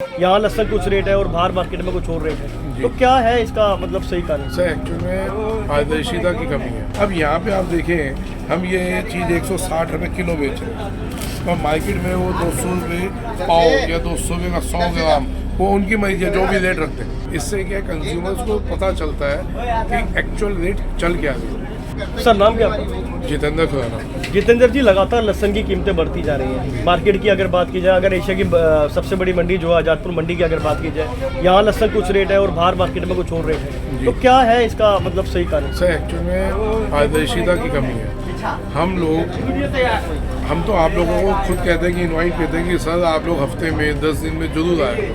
यहाँ लहसुन कुछ रेट है और बाहर मार्केट में कुछ और रेट है, तो क्या है इसका मतलब सही कारण? सर एक्चुअल में पारदर्शिता की कमी है। अब यहाँ पे आप देखें, हम ये चीज़ 160 रुपये किलो बेच रहे हैं और मार्केट में वो 200 रुपये पाव या 200 रुपये का 100 ग्राम, वो उनकी मर्जी है जो भी रेट रखते हैं। इससे क्या कंज्यूमर्स को पता चलता है कि एक्चुअल रेट चल क्या है। सर नाम क्या आपका? जितेंद्र खुराना। जितेंद्र जी, लगातार लहसुन की कीमतें बढ़ती जा रही हैं। मार्केट की अगर बात की जाए, अगर एशिया की सबसे बड़ी मंडी जो है आजादपुर मंडी की अगर बात की जाए, यहाँ लहसुन कुछ रेट है और बाहर मार्केट में कुछ और रेट है, तो क्या है इसका मतलब सही कारण? सर एक्चुअल में पारदर्शिता की कमी है। हम तो आप लोगों को खुद कहते हैं कि इनवाइट करते हैं कि सर आप लोग हफ्ते में 10 दिन में जरूर आए।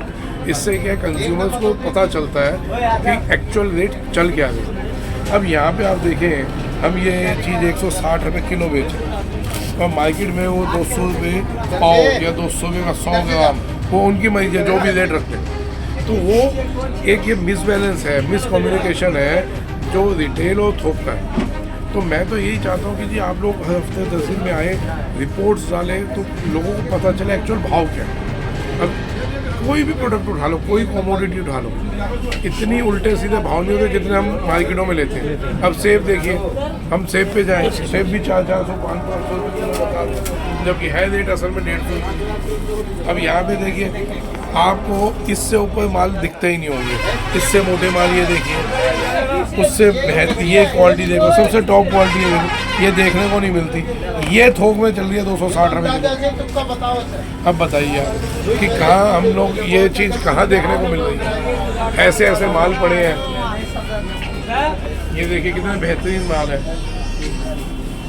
इससे क्या कंज्यूमर्स को पता चलता है कि एक्चुअल रेट चल क्या है। अब यहाँ पे आप देखें, हम ये चीज़ 160 रुपये किलो बेच रहे हैं और मार्केट में वो 200 रुपये पाव या 200 रुपये का 100 ग्राम, वो उनकी मर्जी है जो भी रेट रखते हैं। तो वो एक ये मिसबैलेंस है, मिसकम्युनिकेशन है जो रिटेल और थोक का है। तो मैं तो यही चाहता हूँ कि जी आप लोग हर हफ्ते 10 दिन में आए, रिपोर्ट्स डालें तो लोगों को पता चले एक्चुअल भाव क्या है। अब कोई भी प्रोडक्ट उठा लो, कोई कमोडिटी उठा लो, इतनी उल्टे सीधे भाव नहीं होते जितने हम मार्केटों में लेते हैं। अब सेब देखिए, हम सेब पे जाएं, सेब भी 400-400 500 रुपये किलो बता दें, जबकि है रेट असल में 150। अब यहाँ पे देखिए, आपको इससे ऊपर माल दिखते ही नहीं होंगे। इससे मोटे माल ये देखिए, उससे बेहतर ये क्वालिटी देखो, सबसे टॉप क्वालिटी है, ये देखने को नहीं मिलती। ये थोक में चल रही है 260 रुपये। अब बताइए आप कि कहाँ हम लोग ये चीज़ कहाँ देखने को मिल रही है। ऐसे ऐसे माल पड़े हैं, ये देखिए कितना बेहतरीन माल है,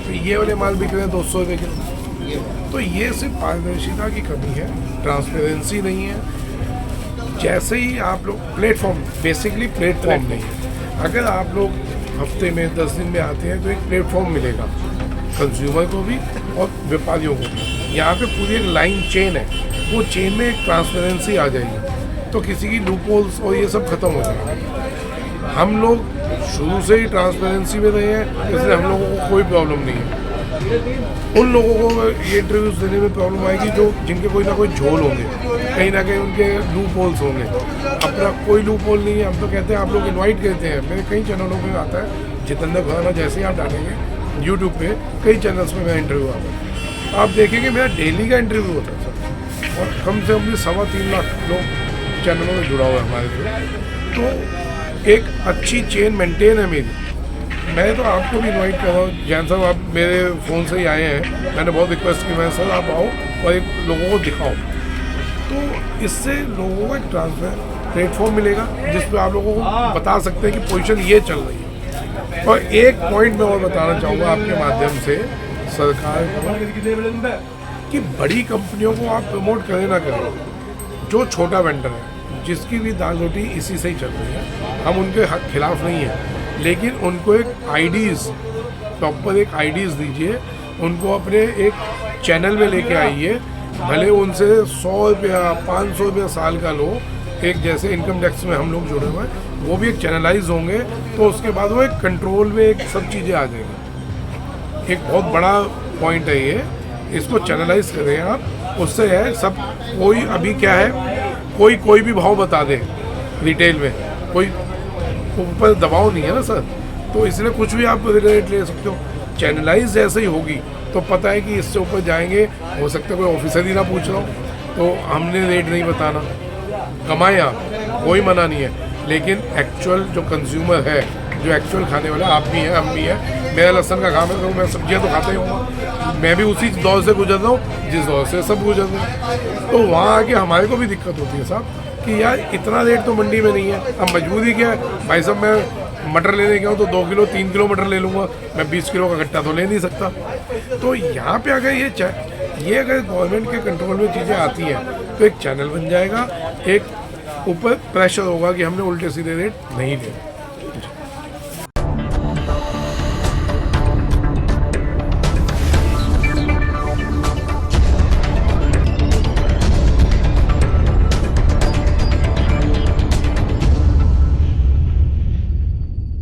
तो ये वाले माल बिक रहे हैं 200 रुपये किलो। तो ये सिर्फ पारदर्शिता की कमी है, ट्रांसपेरेंसी नहीं है। जैसे ही आप लोग प्लेटफॉर्म, बेसिकली प्लेटफॉर्म नहीं है। अगर आप लोग हफ्ते में 10 दिन में आते हैं तो एक प्लेटफॉर्म मिलेगा कंज्यूमर को भी और व्यापारियों को भी। यहाँ पे पूरी एक लाइन चेन है, वो चेन में एक ट्रांसपेरेंसी आ जाएगी तो किसी की लूपहोल्स और ये सब खत्म हो जाएगा। हम लोग शुरू से ही ट्रांसपेरेंसी में रहे हैं, इसलिए हम लोगों को कोई प्रॉब्लम नहीं है। उन लोगों को ये इंटरव्यूज देने में प्रॉब्लम आएगी जो जिनके कोई ना कोई झोल होंगे, कहीं ना कहीं उनके लूप होल्स होंगे। अपना कोई लूप होल नहीं है। हम तो कहते हैं आप लोग इनवाइट करते हैं, मेरे कई चैनलों पे आता है जितेंद्र खुराना, जैसे ही आप डालेंगे यूट्यूब पे कई चैनल्स में मेरा इंटरव्यू आता है। आप देखेंगे मेरा डेली का इंटरव्यू होता है सर, और कम से कम 3.25 लाख लोग चैनलों में जुड़ा हुआ है हमारे से। तो एक अच्छी चेन मेंटेन है मेरी। मैं तो आपको भी इनवाइट कर रहा हूँ, जैन साहब आप मेरे फ़ोन से ही आए हैं, मैंने बहुत रिक्वेस्ट की, मैं सर आप आओ और एक लोगों को दिखाओ। तो इससे लोगों को एक ट्रांसफर प्लेटफॉर्म मिलेगा जिस पर आप लोगों को बता सकते हैं कि पोजीशन ये चल रही है। और एक पॉइंट मैं और बताना चाहूँगा आपके माध्यम से सरकार को कि बड़ी कंपनियों को आप प्रमोट करें ना करें, जो छोटा वेंडर है जिसकी भी दाल रोटी इसी से ही चल रही है, हम उनके खिलाफ नहीं हैं, लेकिन उनको एक आईडीज़, प्रॉपर एक आईडीज़ दीजिए, उनको अपने एक चैनल में लेके आइए। भले उनसे 100 रुपया 500 रुपया साल का लो, एक जैसे इनकम टैक्स में हम लोग जुड़े हुए हैं, वो भी एक चैनलाइज होंगे, तो उसके बाद वो एक कंट्रोल में एक सब चीज़ें आ जाएंगी। एक बहुत बड़ा पॉइंट है ये, इसको चैनलाइज करें आप। उससे है सब, कोई अभी क्या है, कोई भी भाव बता दे रिटेल में, कोई ऊपर दबाव नहीं है ना सर, तो इसलिए कुछ भी आप रेट ले सकते हो। चैनलाइज जैसे ही होगी तो पता है कि इससे ऊपर जाएंगे, हो सकता है कोई ऑफिसर ही ना पूछ रहा हो तो हमने रेट नहीं बताना, कमाएं आप, कोई मना नहीं है। लेकिन एक्चुअल जो कंज्यूमर है, जो एक्चुअल खाने वाला, आप भी हैं, हम भी हैं। मेरा लहसुन का काम है तो मैं सब्जियां तो खाता ही हूँ, मैं भी उसी दौर से गुजर रहा हूँ जिस दौर से सब गुजर रहे हैं। तो वहाँ आके हमारे को भी दिक्कत होती है साहब कि यार इतना रेट तो मंडी में नहीं है। अब मजबूरी क्या है भाई साहब, मैं मटर लेने गया हूँ तो 2 किलो 3 किलो मटर ले लूँगा, मैं 20 किलो का गट्टा तो ले नहीं सकता। तो यहाँ पे अगर ये अगर गवर्नमेंट के कंट्रोल में चीज़ें आती हैं तो एक चैनल बन जाएगा, एक ऊपर प्रेशर होगा कि हमने उल्टे सीधे रेट नहीं लिए।